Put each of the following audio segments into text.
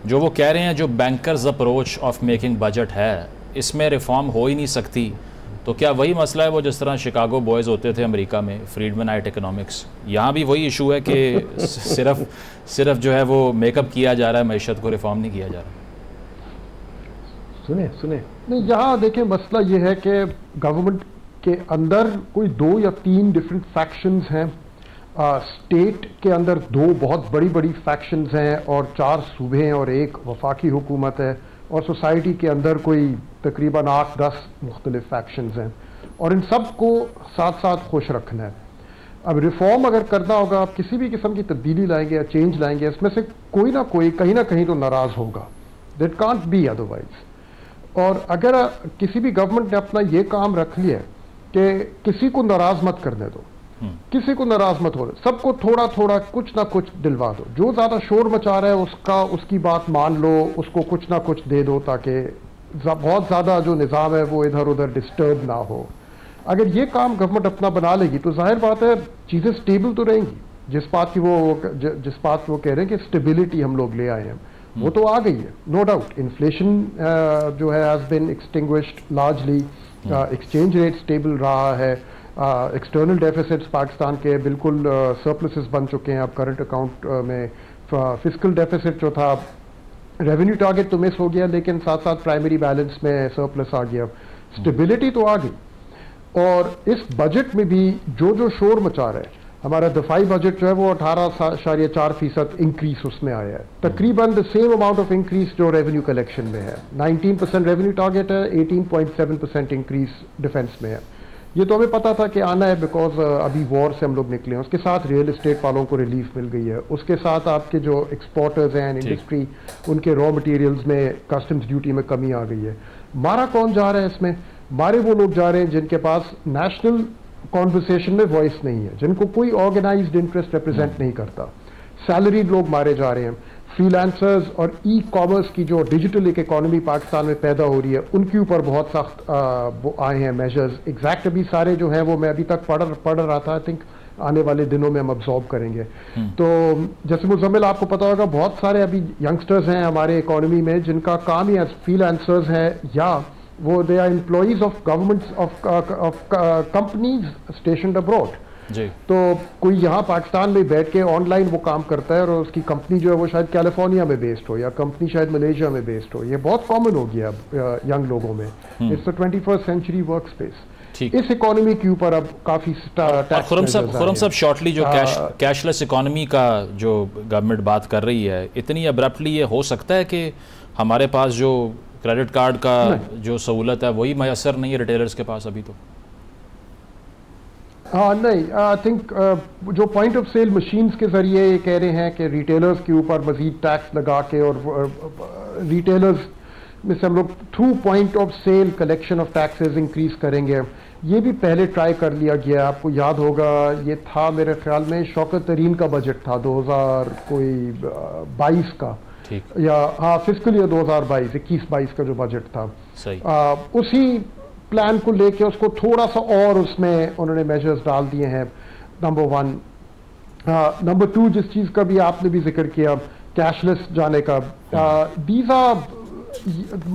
जो वो कह रहे हैं जो bankers approach of making budget है इसमें रिफॉर्म हो ही नहीं सकती, तो क्या वही मसला है वो जिस तरह शिकागो बॉयज़ होते थे अमेरिका में, फ्रीडमैनाइट इकोनॉमिक्स, यहाँ भी वही इशू है कि सिर्फ जो है वो मेकअप किया जा रहा है, मैशत को रिफॉर्म नहीं किया जा रहा। सुने नहीं, यहाँ देखें मसला ये है कि गवर्नमेंट के अंदर कोई 2 या 3 डिफरेंट फैक्शंस हैं, स्टेट के अंदर 2 बहुत बड़ी बड़ी फैक्शंस हैं और 4 सूबे हैं और 1 वफाकी हुकूमत है, और सोसाइटी के अंदर कोई तकरीबन 8-10 मुख्तलिफ फैक्शंस हैं, और इन सब को साथ साथ खुश रखना है। अब रिफॉर्म अगर करना होगा, आप किसी भी किस्म की तब्दीली लाएंगे या चेंज लाएंगे, इसमें से कोई ना कोई कहीं ना कहीं तो नाराज़ होगा, दैट कांट बी अदरवाइज। और अगर किसी भी गवर्नमेंट ने अपना ये काम रख लिया कि किसी को नाराज़ मत करने दो, किसी को नाराज मत हो, सबको थोड़ा थोड़ा कुछ ना कुछ दिलवा दो, जो ज्यादा शोर मचा रहा है उसकी बात मान लो, उसको कुछ ना कुछ दे दो ताकि बहुत ज्यादा जो निज़ाम है वो इधर उधर डिस्टर्ब ना हो। अगर ये काम गवर्नमेंट अपना बना लेगी तो जाहिर बात है चीजें स्टेबल तो रहेंगी। जिस बात वो कह रहे हैं कि स्टेबिलिटी हम लोग ले आए हैं, वो तो आ गई है, नो डाउट। इन्फ्लेशन जो है has been extinguished largely, exchange rate stable रहा है, एक्सटर्नल डेफिसिट्स पाकिस्तान के बिल्कुल सरप्लसेस बन चुके हैं अब करंट अकाउंट में। फिस्कल डेफिसिट जो था, रेवेन्यू टारगेट तो मिस हो गया, लेकिन साथ साथ प्राइमरी बैलेंस में सरप्लस आ गया, स्टेबिलिटी तो आ गई। और इस बजट में भी जो शोर मचा रहा है, हमारा दफाई बजट जो है वो 18.4% इंक्रीज उसमें आया है, तकरीबन the same amount of increase जो रेवेन्यू कलेक्शन में है। 19% रेवेन्यू टारगेट है, 18.7% इंक्रीज डिफेंस में है। ये तो हमें पता था कि आना है, बिकॉज अभी वॉर से हम लोग निकले हैं। उसके साथ रियल एस्टेट वालों को रिलीफ मिल गई है, उसके साथ आपके जो एक्सपोर्टर्स हैं इंडस्ट्री, उनके रॉ मटेरियल्स में कस्टम्स ड्यूटी में कमी आ गई है। मारा कौन जा रहा है इसमें? मारे वो लोग जा रहे हैं जिनके पास नेशनल कॉन्वर्सेशन में वॉइस नहीं है, जिनको कोई ऑर्गेनाइज्ड इंटरेस्ट रिप्रेजेंट नहीं करता। सैलरीड लोग मारे जा रहे हैं, फ्रीलांसर्स और ई कॉमर्स की जो डिजिटल एक इकॉनमी पाकिस्तान में पैदा हो रही है, उनके ऊपर बहुत सख्त आए हैं मेजर्स। एग्जैक्ट अभी सारे जो हैं वो मैं अभी तक पढ़ रहा था, आई थिंक आने वाले दिनों में हम अब्सॉर्ब करेंगे। तो जैसे मुजम्मिल आपको पता होगा, बहुत सारे अभी यंगस्टर्स हैं हमारे इकॉनमी में जिनका काम ही एज फ्रीलांसर्स है, या वो they are employees of governments of companies stationed abroad. तो कोई यहाँ पाकिस्तान में बैठ के ऑनलाइन वो काम करता है और उसकी कंपनी जो है वो शायद कैलिफोर्निया में बेस्ड हो, या कंपनी शायद मलेशिया में बेस्ड हो। ये बहुत कॉमन हो गया अब यंग लोगों में। It's 21st century work space. इस इकोनॉमी के ऊपर अब काफी खुरम साहब शॉर्टली जो कैशलेस इकोनॉमी का जो गवर्नमेंट बात कर रही है, इतनी अब्रप्टली ये हो सकता है कि हमारे पास जो क्रेडिट कार्ड का जो सहूलत है वही मैसर नहीं है रिटेलर्स के पास अभी तो? हाँ नहीं, आई थिंक जो पॉइंट ऑफ सेल मशीन्स के जरिए ये कह रहे हैं कि रिटेलर्स के ऊपर मजीद टैक्स लगा के, और रिटेलर्स में से हम लोग through point of sale collection of taxes increase करेंगे। ये भी पहले ट्राई कर लिया गया, आपको याद होगा, ये था मेरे ख्याल में शौकत तरीन का बजट था 2022 का, या हाँ फिस्कल ईयर 2022-21-22 का जो बजट था, सही उसी प्लान को लेके उसको थोड़ा सा और उसमें उन्होंने मेजर्स डाल दिए हैं, नंबर 1। नंबर 2, जिस चीज़ का भी आपने भी जिक्र किया, कैशलेस जाने का, these are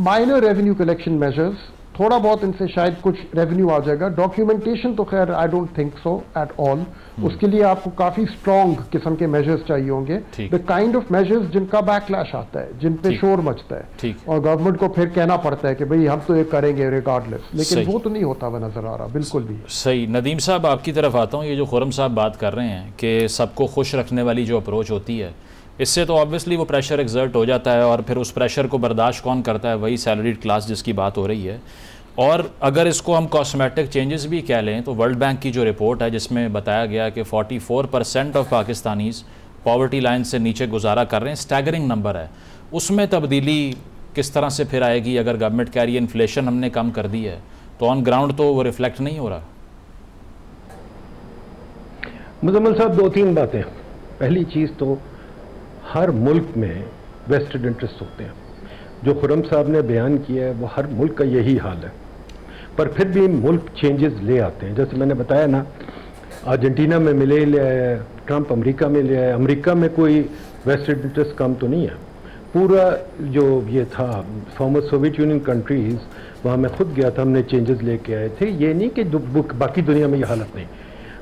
minor revenue collection measures. थोड़ा बहुत इनसे शायद कुछ रेवेन्यू आ जाएगा। डॉक्यूमेंटेशन तो खैर I don't think so at all, उसके लिए आपको काफी स्ट्रॉन्ग किस्म के मेजर्स चाहिए होंगे, द काइंड ऑफ मेजर्स जिनका बैकलैश आता है, जिन पे शोर मचता है और गवर्नमेंट को फिर कहना पड़ता है कि भाई हम तो ये करेंगे रिगार्डलेस, लेकिन वो तो नहीं होता हुआ नजर आ रहा बिल्कुल भी। सही। नदीम साहब आपकी तरफ आता हूँ, ये जो खुरम साहब बात कर रहे हैं कि सबको खुश रखने वाली जो अप्रोच होती है, इससे तो ऑब्वियसली वो प्रेशर एक्सर्ट हो जाता है, और फिर उस प्रेशर को बर्दाश्त कौन करता है? वही सैलरीड क्लास जिसकी बात हो रही है। और अगर इसको हम कॉस्मेटिक चेंजेस भी कह लें तो वर्ल्ड बैंक की जो रिपोर्ट है जिसमें बताया गया कि 44% ऑफ पाकिस्तानीज पॉवर्टी लाइन से नीचे गुजारा कर रहे हैं, स्टैगरिंग नंबर है, उसमें तब्दीली किस तरह से फिर आएगी? अगर गवर्नमेंट कह रही है इन्फ्लेशन हमने कम कर दी है, तो ऑन ग्राउंड तो वो रिफ्लेक्ट नहीं हो रहा। मुजम्मिल साहब, 2-3 बातें। पहली चीज़ तो हर मुल्क में वेस्टेड इंटरेस्ट होते हैं, जो खुरम साहब ने बयान किया है वो हर मुल्क का यही हाल है, पर फिर भी मुल्क चेंजेस ले आते हैं। जैसे मैंने बताया ना, अर्जेंटीना में मिले ले आया ट्रंप, अमेरिका में ले आया। अमेरिका में कोई वेस्टेड इंटरेस्ट कम तो नहीं है, पूरा जो ये था फॉर्मर सोवियत यूनियन कंट्रीज, वहाँ मैं खुद गया था, हमने चेंजेस लेके आए थे। ये नहीं कि बाकी दुनिया में ये हालत नहीं।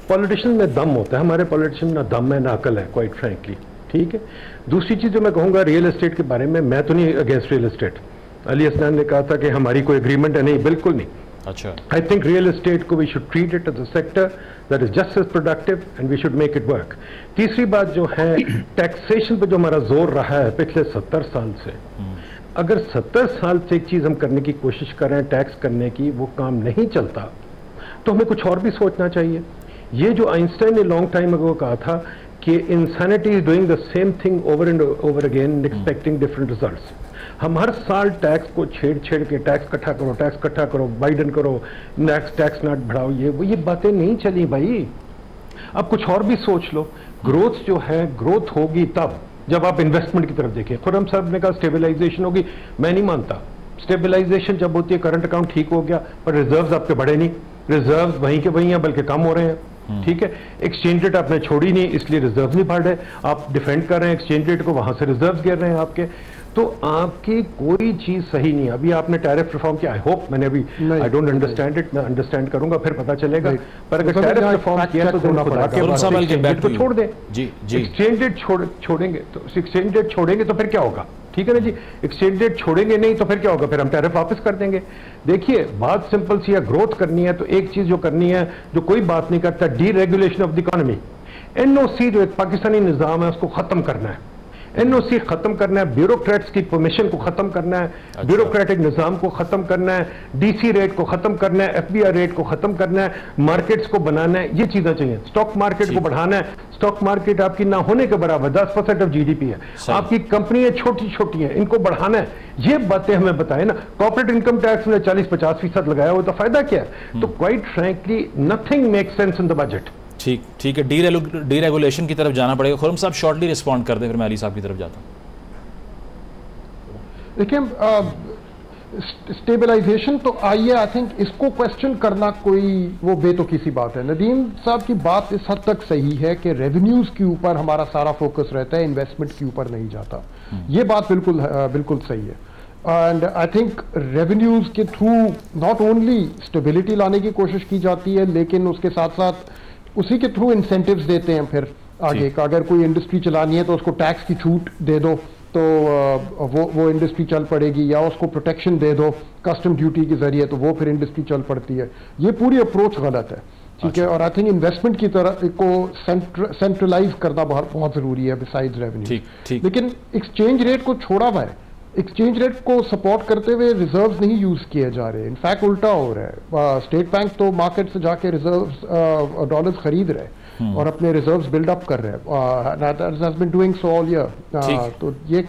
पॉलिटिशियन में दम होता है, हमारे पॉलिटिशियन ना दम है ना अकल है, क्वाइट फ्रैंकली। ठीक है। दूसरी चीज़ जो मैं कहूँगा रियल एस्टेट के बारे में, मैं तो नहीं अगेंस्ट रियल एस्टेट। अली असनान ने कहा था कि हमारी कोई एग्रीमेंट है, नहीं, बिल्कुल नहीं। अच्छा, आई थिंक रियल एस्टेट को we should treat it as a sector that is just as productive and we should make it work. तीसरी बात जो है टैक्सेशन पे जो हमारा जोर रहा है पिछले 70 साल से, अगर 70 साल से एक चीज हम करने की कोशिश कर रहे हैं टैक्स करने की, वो काम नहीं चलता, तो हमें कुछ और भी सोचना चाहिए। ये जो आइंस्टाइन ने लॉन्ग टाइम अगो कहा था कि insanity is doing the same thing over and over again expecting different results. हम हर साल टैक्स को छेड़ छेड़ के टैक्स इकट्ठा करो, वाइडन करो, टैक्स नॉट बढ़ाओ, ये बातें नहीं चली भाई। अब कुछ और भी सोच लो। ग्रोथ जो है, ग्रोथ होगी तब जब आप इन्वेस्टमेंट की तरफ देखें। खुर्रम साहब ने कहा स्टेबलाइजेशन होगी, मैं नहीं मानता। स्टेबलाइजेशन जब होती है करंट अकाउंट ठीक हो गया पर रिजर्व्स आपके बढ़े नहीं, रिजर्व्स वहीं के वहीं हैं बल्कि कम हो रहे हैं। ठीक है। एक्सचेंज रेट आपने छोड़ी नहीं इसलिए रिजर्व नहीं बढ़ रहे, आप डिफेंड कर रहे हैं एक्सचेंज रेट को, वहां से रिजर्व गिर रहे हैं आपके। तो आपकी कोई चीज सही नहीं। अभी आपने टैरिफ रिफॉर्म किया, आई होप, मैंने अभी आई डोंट अंडरस्टैंड इट, मैं अंडरस्टैंड करूंगा फिर पता चलेगा। पर अगर टैरिफ रिफॉर्म किया तो दोनों को छोड़ दें। एक्सचेंज रेट छोड़ेंगे तो एक्सचेंज रेट छोड़ेंगे तो फिर क्या होगा? ठीक है ना जी। एक्सचेंज रेट छोड़ेंगे नहीं तो फिर क्या होगा? फिर हम टैरिफ वापस कर देंगे। देखिए बात सिंपल सी है, ग्रोथ करनी है तो एक चीज जो करनी है जो कोई बात नहीं करता, deregulation of the economy. NOC जो एक पाकिस्तानी निजाम है उसको खत्म करना है, एनओसी खत्म करना है, ब्यूरोक्रेट्स की परमिशन को खत्म करना है, ब्यूरोक्रेटिक निजाम को खत्म करना है, डीसी रेट को खत्म करना है, एफबीआई रेट को खत्म करना है, मार्केट्स को बनाना है, ये चीजें चाहिए। स्टॉक मार्केट को बढ़ाना है, स्टॉक मार्केट आपकी ना होने के बराबर 10% ऑफ जीडीपी है, आपकी कंपनियां छोटी छोटी हैं, इनको बढ़ाना है। ये बातें हमें बताए ना। कॉर्पोरेट इनकम टैक्स में 40-50% लगाया हो तो फायदा क्या है? तो quite frankly nothing make sense in the budget. ठीक है। डीरेगुलेशन की तरफ जाना पड़ेगा। खुर्रम साहब शॉर्टली रिस्पॉन्ड कर दें, फिर मैं अली साहब की तरफ जाता हूँ। देखिए स्टेबलाइजेशन तो आई है, आई थिंक इसको क्वेश्चन करना कोई वो बेतुकी सी बात है। नदीम साहब की बात इस हद तक सही है कि रेवेन्यूज के ऊपर हमारा सारा फोकस रहता है, इन्वेस्टमेंट के ऊपर नहीं जाता। ये बात बिल्कुल सही है। एंड आई थिंक रेवेन्यूज के थ्रू नॉट ओनली स्टेबिलिटी लाने की कोशिश की जाती है, लेकिन उसके साथ साथ उसी के थ्रू इंसेंटिव्स देते हैं फिर आगे का। अगर कोई इंडस्ट्री चलानी है तो उसको टैक्स की छूट दे दो तो वो इंडस्ट्री चल पड़ेगी, या उसको प्रोटेक्शन दे दो कस्टम ड्यूटी के जरिए तो वो फिर इंडस्ट्री चल पड़ती है। ये पूरी अप्रोच गलत है। ठीक है। और आई थिंक इन्वेस्टमेंट की तरह को सेंट्रलाइज करना बहुत जरूरी है बिसाइड्स रेवेन्यू। लेकिन एक्सचेंज रेट को छोड़ा हुआ है, एक्सचेंज रेट को सपोर्ट करते हुए रिजर्व्स नहीं यूज किए जा रहे, इनफैक्ट उल्टा हो रहा है। स्टेट बैंक तो मार्केट से जाके रिजर्व्स डॉलर्स खरीद रहे और अपने रिजर्व्स बिल्डअप कर रहे हैं। तो ये